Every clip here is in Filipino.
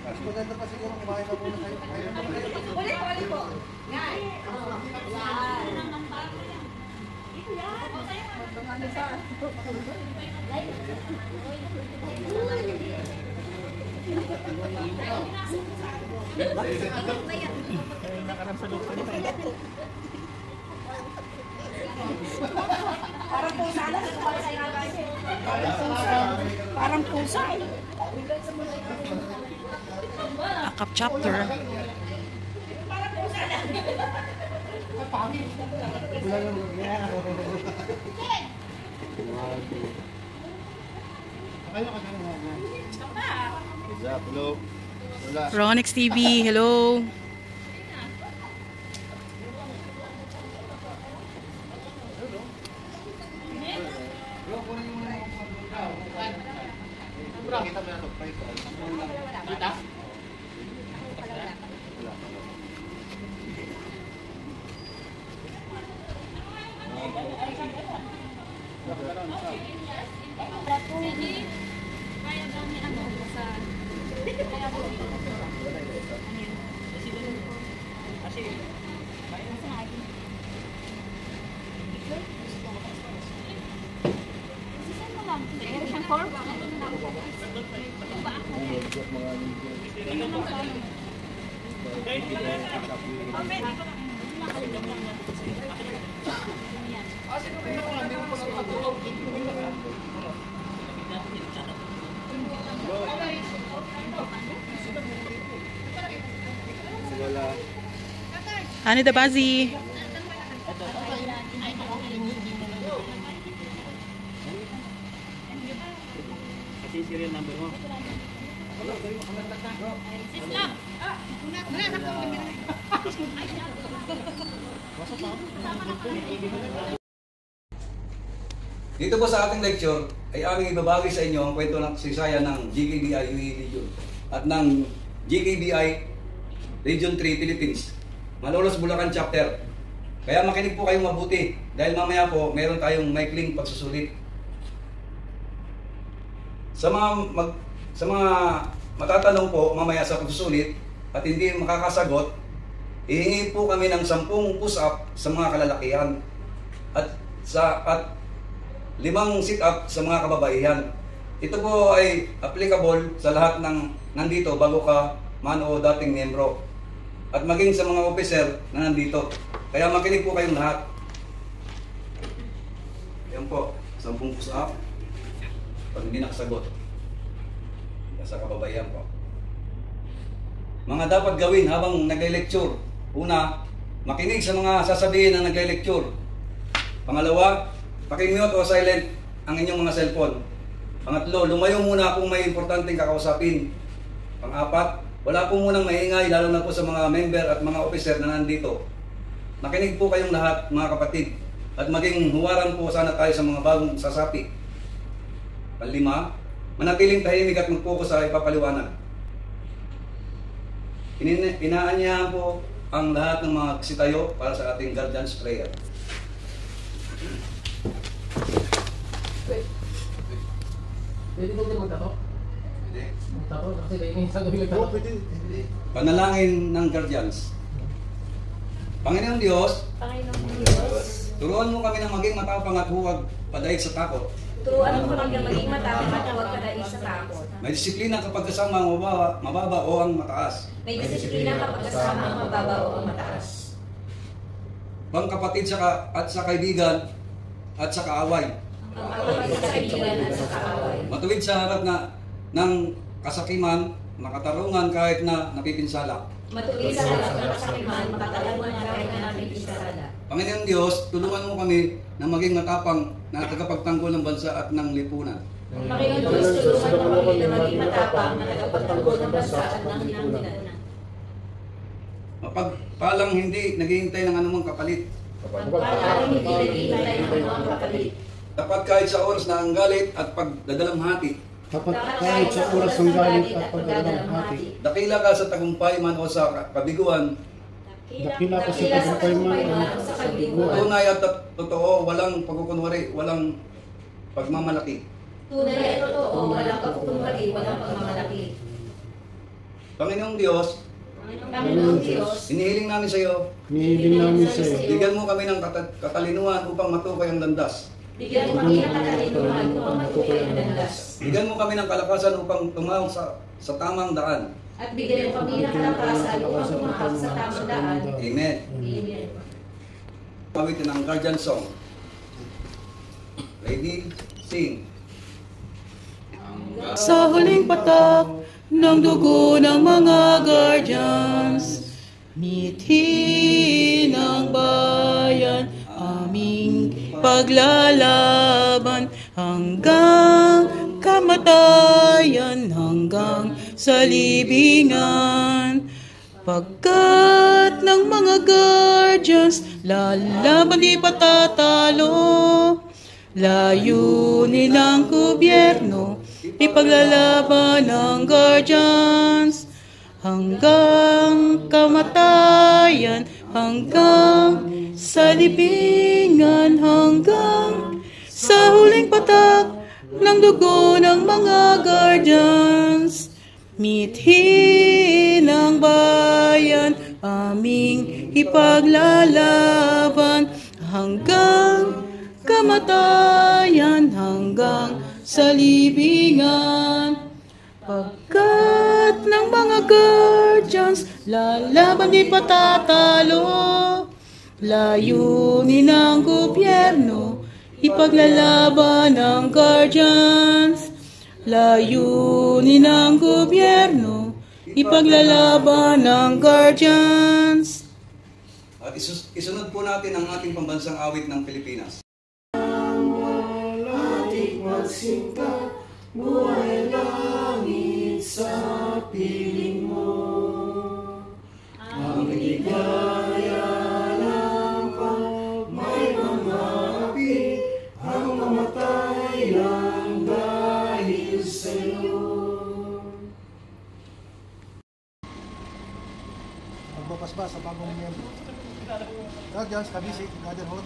Mas maganda pa siguro kumain na muna kayo. Ulit po. Yan. Parang pusa na. Parang pusa. Akap chapter. Hello. Ronix TV, hello. Ano da Bazi? Kasi serial number mo. Dito po sa ating lecture ay aming ibabagi sa inyo ang kwento ng sisaya ng GKBI UE Region at ng GKBI Region 3 Philippines, Malolos Bulacan Chapter. Kaya makinig po kayong mabuti dahil mamaya po meron tayong maikling pagsusulit. Sa mga matatanong po mamaya sa pagsusulit at hindi makakasagot, ihingi po kami ng 10 push-up sa mga kalalakihan at 5 sit-up sa mga kababaihan. Ito po ay applicable sa lahat ng nandito bago ka man o dating miyembro at maging sa mga officer na nandito. Kaya makinig po kayong lahat. Yan po, 10 push-up pag hindi nakasagot sa kababaihan po. Mga dapat gawin habang nagle-lecture. Una, makinig sa mga sasabihin ng nagle-lecture. Pangalawa, paki-mute o silent ang inyong mga cellphone. Pangatlo, lumayo muna kung may importanteng kakausapin. Pang-apat, wala po munang maingay lalo na po sa mga member at mga officer na nandito. Makinig po kayong lahat mga kapatid at maging huwaran po sana tayo sa mga bagong sasapi. Panlima, manatiling tahimik at mag-focus sa ipapaliwanag. Inaanyahan po ang lahat ng mga sitayo para sa ating guardians prayer. Pwede ko din magtato? Pwede. Magtato? Kasi may isang gawin magtato. Pwede. Panalangin ng guardians. Panginoong Diyos, turuan mo kami na maging matapang at huwag padaig sa takot. Turuan mo kami na maging matapang at huwag padaig sa takot. May disiplina kapag kasama ang mababa o ang mataas. May disiplina kapag kasama ang mababa o ang mataas. Pangkapatid at sa kaibigan at sa kaaway. Ang kapatid sa kaibigan at sa kaaway. Matuwid sa harap ng kasakiman, makatarungan kahit na napipinsala. Matuwid sa harap ng kasakiman, makatarungan kahit na napipinsala. Panginoong Diyos, tulungan mo kami na maging matapang na tagapagtanggol ng bansa at ng lipunan. Panginoon Diyos, tulungan mo kami na maging matapang na tagapagtanggol ng bansa at ng lipunan. Mapagpalang hindi naghihintay ng anumang kapalit. Pagpalang hindi naghihintay ng anumang kapalit. Dapat kahit sa oras na ang galit at pagdadalamhati. Dapat kahit sa oras ng galit at pagdadalamhati. Dakila ka sa tagumpay man o sa kabiguan. Dakila ka sa tagumpay man o sa kabiguan. Tunay at totoo, walang pagkukunwari, walang pagmamalaki. Tunay at totoo, walang pagkukunwari, walang pagmamalaki. Panginoong Diyos, Panginoong Diyos, inihiling namin sa iyo, Hinihiling namin sa iyo. bigyan mo kami ng katalinuhan upang matukoy ang landas. bigyan mo kami ng katalinuhan upang matukoy ang landas. Bigyan mo kami ng kalakasan upang tumawag sa tamang daan. At bigyan mo kami ng kalakasan upang tumahak sa tamang daan. Amen. Amen. Pawitin ang guardian song. Ready? Sing. Sa huling patak ng dugo ng mga guardians, mithi ng bayan, aming paglalaban hanggang kamatayan, hanggang sa libingan. Pagkat ng mga guardians, lalaban di patatalo. Layunin ng gobyerno, ipaglalaban ng guardians hanggang kamatayan, hanggang sa libingan, hanggang sa huling patak ng dugo ng mga guardians. Mithi ng bayan, aming ipaglalaban hanggang kamatayan, hanggang sa libingan. Pagkat ng mga guardians, lalaban di patatalo. Layunin ng gobyerno, ipaglalaban ng guardians. Layunin ng gobyerno, ipaglalaban ng guardians. At isunod po natin ang ating pambansang awit ng Pilipinas. Ating magsinta, buhay langit sa piling mo. Ang ligaya lang pag may mga api, ang mamatay lang dahil sa'yo. Magbabasbas sa bagong miyembro. Guardians, Kabisig, Brotherhood,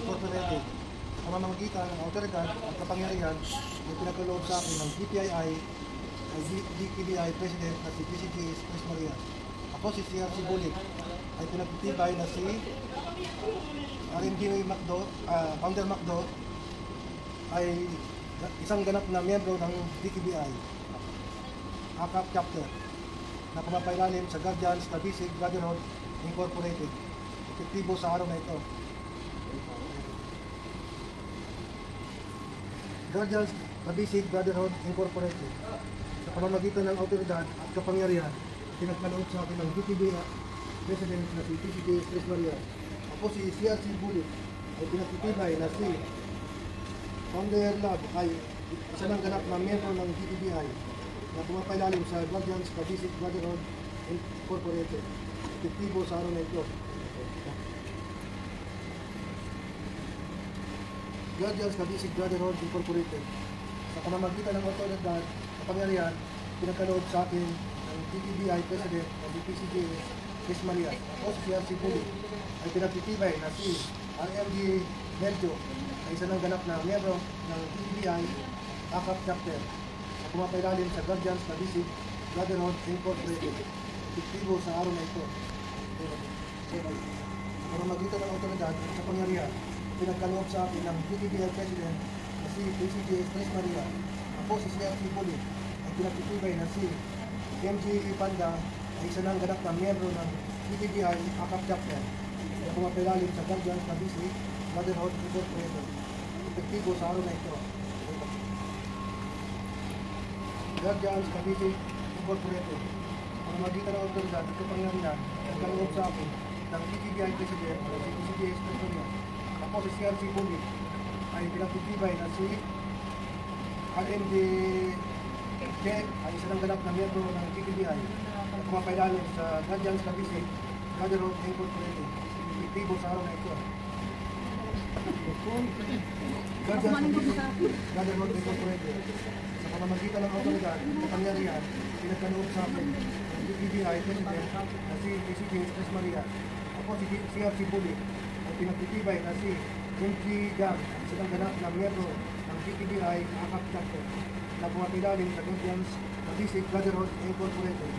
Incorporated. Sa pamamagitan ng autoridad at kapangyarihan na pinagkaloob sa akin ng GPII ay DKBI President na si PCG Chris Maria. Ako si CRC Bulik ay pinagtitibay na si RMG Macdo, Founder Macdo ay isang ganap na miyembro ng DKBI AKAP Chapter na pumapailalim sa Guardians, Kabisig, Brotherhood, Incorporated. Epektibo sa araw na ito. Guardians, Kabisig, Brotherhood, Incorporated. Sa pamamagitan ng autoridad at kapangyarihan, pinagkaloob sa akin ng DTB President na si PCG Chris Maria. Ako si CRC Bulik ay pinagtitibay na si Founder Lab ay isa ng ganap na miyembro ng DTBI na pumapailalim sa Guardians, Kabisig, Brotherhood, Incorporated. Epektibo sa araw na ito. Guardians, Kabisig, Brotherhood, Incorporated. Sa pamamagitan ng autoridad, kapangyarihan, pinagkaloob sa akin ng DTBI President o DPCG Chris Maria. Ako si CRC Bulik ay pinagtitibay na si RMG Medjo ay isa ng ganap na miyembro ng DTBI AKAP Chapter na pumapailalim sa Guardians, Kabisig, Brotherhood, Incorporated. Epektibo sa araw na ito. Sa pamamagitan ng autoridad at kapangyarihan, pinagkaloob sa akin ng DTBI President na si PCG Chris Maria. Ako si CRC Bulik ay pinagtitibay na si MG Panda ay isa ng ganap na miyembro ng DTBI AKAP Chapter na pumapailalim sa Guardians, Kabisig, Brotherhood, Incorporated. Epektibo sa araw na ito. Guardians, Kabisig, Incorporated. Ang magitan ng autoridad at kapangyarihan at kaloob sa akin ng DTBI President na si PCG Chris Maria. Ako si CRC Bulik ay pinagtitibay na si RMD Jet ay isa ng ganap na miyembro ng DTBI na pumapailalim sa Guardians, Kabisig, Brotherhood, Incorporated. Epektibo sa araw na ito. Guardians, Kabisig, Brotherhood, Incorporated. Sa pamamagitan ng autoridad at kapangyarihan, pinagkaloob sa akin ng DTBI President na si PCG Chris Maria. Ako si CRC Bulik ay pinagtitibay na si MG Gam, isang ganap na miyembro ng DTBI AKAP Chapter na pumapailalim sa Guardians, Kabisig, Brotherhood, Incorporated.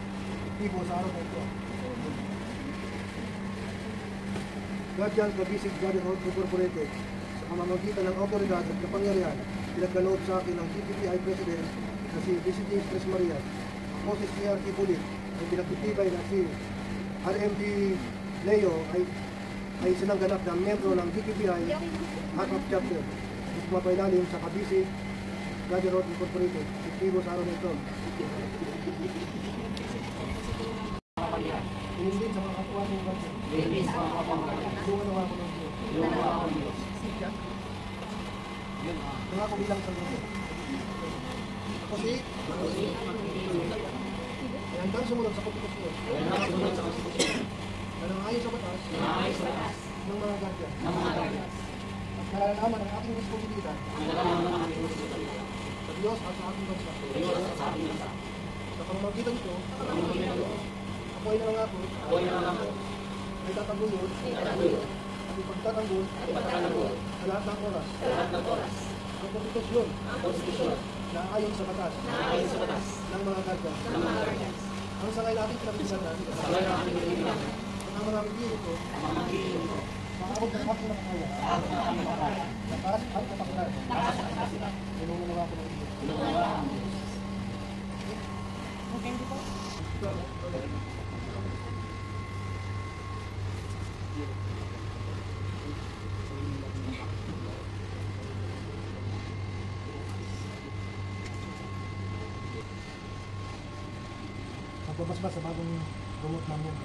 epektibo sa araw na ito. Guardians of Basic Brotherhood Incorporated, sa pamamagitan ng autoridad at kapangyarihan, pinagkaloob sa akin ng GPPI President na si President Tres Marias. Ako si CRT Bulit, ay pinagtitibay na si RMD Leo ay sinangganap na membro ng GPPI Heart of Chapter. Mas mapailalim sa Kabisig Brotherhood Incorporated, epektibo sa araw na ito. Hindi sa mga kapwa ng bansa. Tulungan naman ako ng Diyos. Nangako bilang saludo. Ako si handang sumunod sa konstitusyon. Nanangayon sa batas ng mga guardian. At nalalaman ang ating responsibilidad sa Diyos at sa ating bansa. Sa pamamagitan ito, ako ay nangako ay tataguyod at ipagtatanggol sa lahat ng oras ang konstitusyon na ayon sa batas ng mga guardian. Ang sangay natin pinag-isalan ang mga pagpili ko makaabot ng aking nakakaya lakas at kapakanan. Tinungan ako ng Diyos. Magbabasbas sa bagong bumot namin.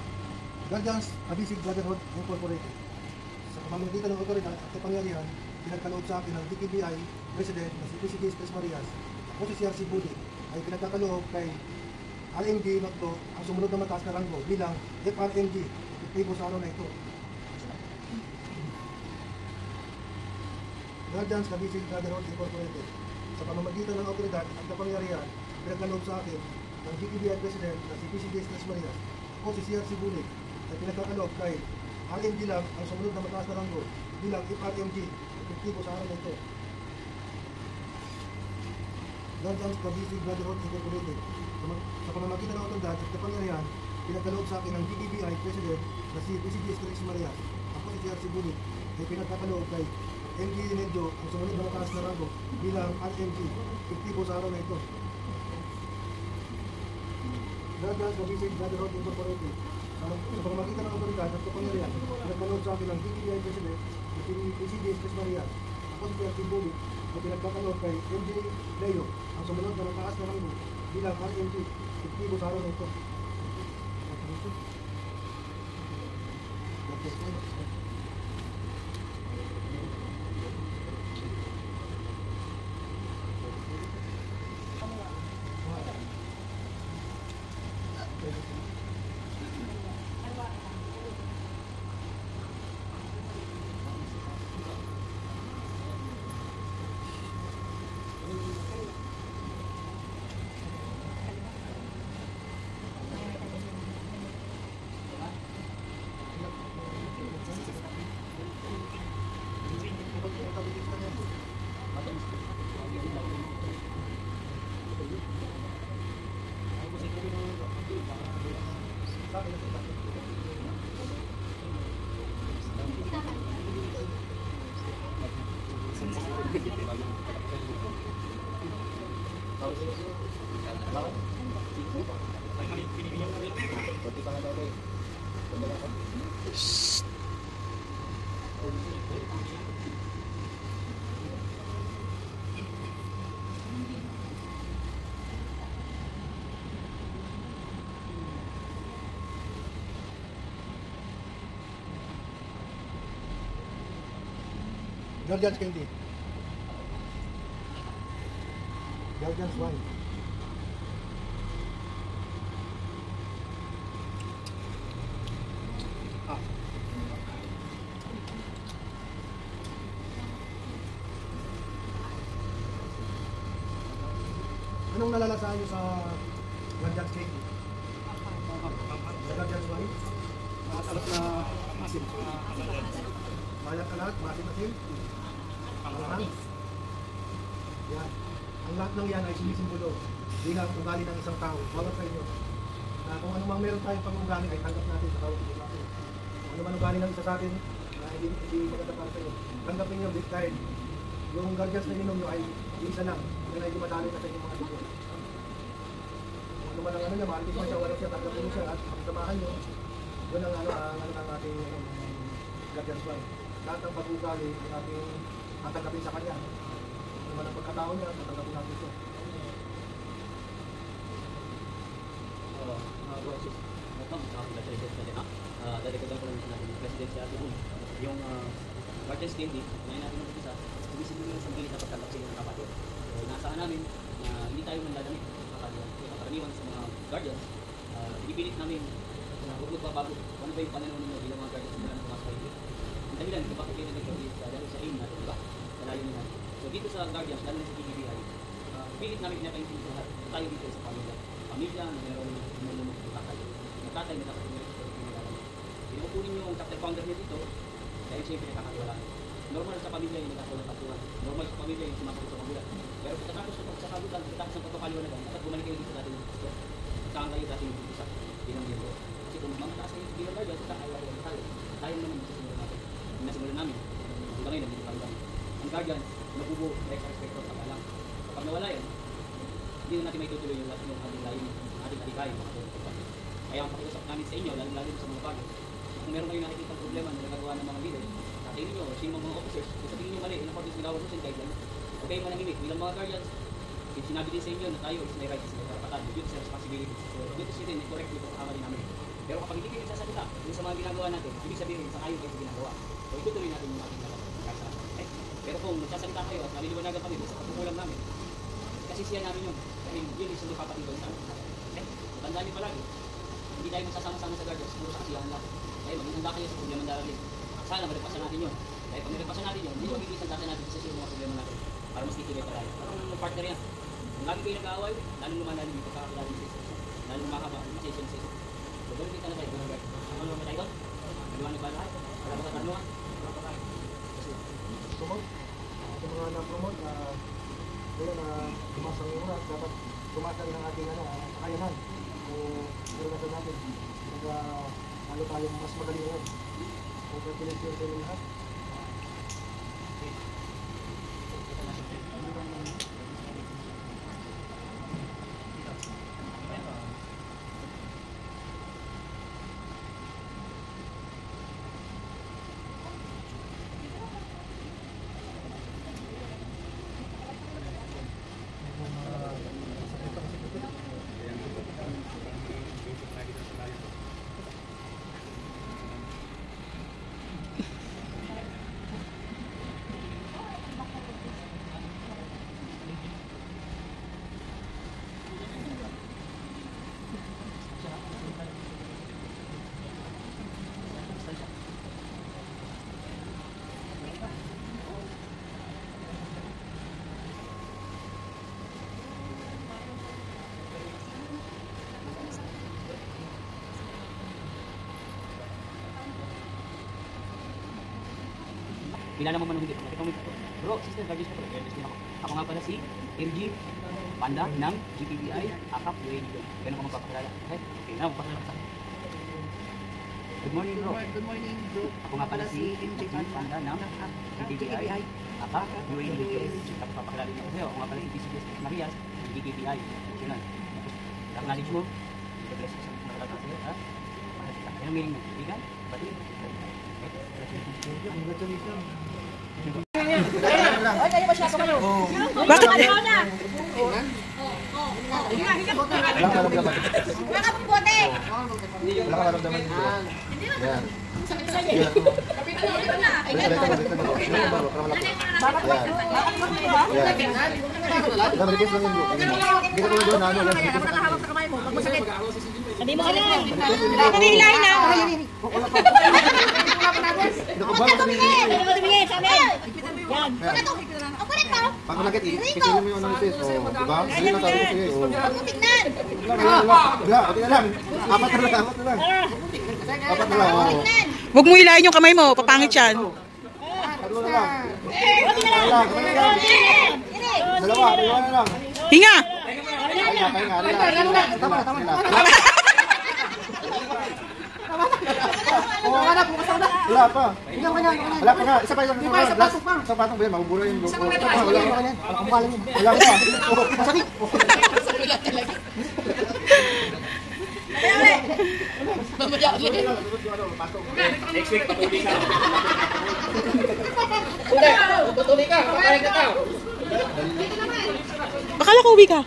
Guardians of Basic Brotherhood Incorporated, sa pamamagitan ng otoridad at kapangyarihan, pinagkaloob sa akin ng DKBI President na si President Tres Marias. Ako si CRC Bulit ay pinagkakaloob kay RMG Nocto ang sumunod na mataas na ranggo bilang FRMG, epektibo sa araw na ito. Guardians of Basic Brotherhood Incorporated, sa pamamagitan ng otoridad at kapangyarihan, pinagkaloob sa akin ng GPBI President na si PCD Tres Marias. Ako si CRC Bulit ay pinagkakaloob kay RMG lang ang sumunod na mataas na ranggo bilang FRMG, epektibo sa araw na ito. Guardians of Basic Brotherhood Incorporated, sa pamamagitan ng otoridad at kapangyarihan, pinagkaloob sa akin ng GPBI President na si PCD Tres Marias. Ako si CRC Bulit ay pinagkakaloob kay MG Nedjo ang sumunod na mataas na ranggo bilang RMG, epektibo sa araw na ito. Guardians of Basic Brotherhood Incorporated, sa pamamagitan ng otoridad at kapangyarihan, pinagkaloob sa akin ng GPBI President na si PCD Tres Marias. Ako si CRC Bulit ay pinagkakaloob kay MG Leo ang sumunod na mataas na ranggo bilang RMG, epektibo sa araw na ito. Guardians Candy. Guardians Wine. Anong nalalasaan nyo sa Guardians Candy? Sa Guardians Wine? Makasalat na masin. Malat-alat, masin-masin. Pangalan. Yan. Ang lahat ng yan ay sinisimbolo bilang ugali ng isang tao. Bawat sa inyo. Na kung anong anumang meron tayong pag-ugali ay tanggap natin sa tawag natin. Kung ano man ugali ng isa sa atin na hindi maganda para sa inyo, tanggapin nyo dahil yung guardians na inom nyo ay isa lang, yan ay dumadali na sa inyong mga libro. Kung ano man ang ano niya, maalitin mo siya, wala siya, tanggapin mo siya at samahan nyo. Yun ang ang ating guardians plan. Lahat ng pag-ugali ay ating tatanggapin sa kanya. Kung ano man ang pagkatao niya, tatanggapin natin siya. Dadagdagan ko lang sa natin President si Ate Boone. Yung guardians candy, ngayon natin ng isa, sumisigil yung sanggili na pagtanggap sila ng kapatid. So, inaasahan namin na hindi tayo mandadamit karaniwan sa mga guardians. Ibipilit namin na huwag magbabago. Ano ba yung pananaw ninyo bilang mga guardians na pumasok kayo? Ang dahilan, di ba kayo nagkakalit dahil sa aim natin, diba? Sa layo nila. So dito sa guardians, lalo na sa PBBI, pilit namin pinakaintin sa lahat. Tayo dito sa pamilya. Pamilya na meron lumulunok ng tatay. Yung tatay na dapat tumulong sa pinagalan. Pinukunin nyo yung chapter founder niya dito, dahil siya yung pinakakatiwalaan. Normal sa pamilya yung nagkakawalang patuan. Normal sa pamilya yung sumasagot sa magulang. Pero pagkatapos sa kagutan, pagkatapos ng pagkakaliwanagan, dapat bumalik kayo dito sa ating gusto. Saan kayo dating isa bilang miyembro. Kasi kung mamataas kayo bilang guardian, ayaw tayo. Tayo naman sa simulan natin. Yung nasimulan namin, hanggang ngayon, nandito kami. Ang guardian, nabubo, direct sa respecto sa pagalang. Kapag nawala yan, hindi na natin may tutuloy yung ating layo, ating alikay, mga tutupan. Kaya ang pakiusap namin sa inyo, lalo sa mga bago, kung meron kayo nakikita problema na nagagawa ng mga leader, sabihin nyo, sino mga officers, kung sabihin nyo mali, in accordance with our rules and guidelines, huwag kayong manahimik. Bilang mga guardians, sinabi din sa inyo na tayo is may rights, may karapatan, duty sa responsibility. So, duty sa din, correct yung pagkakama din namin. Pero kapag hindi kayo nagsasalita, yung sa mga ginagawa natin, ibig sabihin, sa kayo kayo sa ginagawa. So, itutuloy natin yung ating nagkakasa. Okay? Pero kung nagsasalita kayo at naliliwanagan kami sa pagkukulang namin, kasi siya namin yun. Kasi yun is hindi papatibay sa amin. Okay? So, tandaan nyo palagi, hindi tayo magsasama-sama sa guardians, siguro sa kasiyahan lang. Okay? Maging handa kayo sa problema darating. Sana maripasan natin yun. Dahil pag maripasan natin yun, hindi nyo magigisan natin sa mga problema natin para mas titibay pa tayo. Parang partner yan. Kung lagi kayo nag-aaway, lalong lumalalim yung pagkakalalim sa isa. Lalong makaba, session sa isa. So, gano'n kita na tayo. Ano naman tayo doon? Naliwanag ba lahat? Wala ba katanungan? Wala pa tayo. Promote. Sa mga na-promote na tumasang yung mga dapat tumasang ng ating kakayanan. Pero nasa natin. Lalo tayong mas magaling ngayon. Congratulations sa inyo lahat. Kilala mo man hindi ko. Bro, sister, guardians ko pala. Ako nga pala si MG Panda ng GPBI AKAP Radio. Ganun ko magpapakilala. Okay? Okay, na magpapakilala sa akin. Good morning, bro. Good morning, bro. Ako nga pala si MG Panda ng GPBI AKAP Radio. Papakilala niyo ko sa'yo. Ako nga pala si PCBS Marias ng GPBI. Sinan. Acknowledge mo. Bless ko sa mga nakalaga sa'yo. Ha? Anong meaning mo? Bigan? Batid? Congratulations. Ay, kayo masyado kayo. Bakit? Wala ka pong bote. Wala ka naramdaman dito. Yan. Sabi mo ka lang. Kanilain na. Huwag ka tumingin sa amin. Yan. Huwag ka tumingin. Ako na to. Pag malakit, ipisilin mo yung analysis. O, diba? Sige na tayo sige. Huwag mo tignan. Wala, okay na lang. Apat na lang. Apat na lang. Huwag mo hilahin yung kamay mo. Papangit yan. Ano na lang. Dalawa, dalawa na lang. Hinga. Pahinga. Tama. Wala pa. Wala pa nga. Isa pa yung pasok pa. Sa patong ba yan? Mabubura yung buko. Wala pa. Wala pa. Masakit. Next week, patuloy ka. Tutuloy ka, pakain ka tao. Akala ko uwi ka.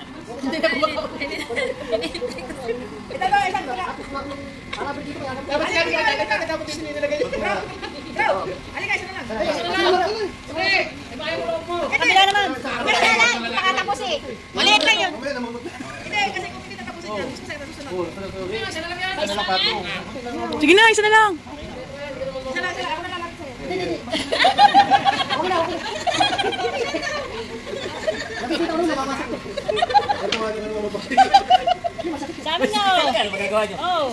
Kabila naman. Kabila lang. Hindi pa katapos eh. Maliit lang yun. Hindi, kasi kung hindi tatapusin yan, gusto sa'yo susunod. Sige na, isa na lang. Isa lang, ako na lang ako sa'yo. Sabi niyo. Ano magagawa niyo? Oh.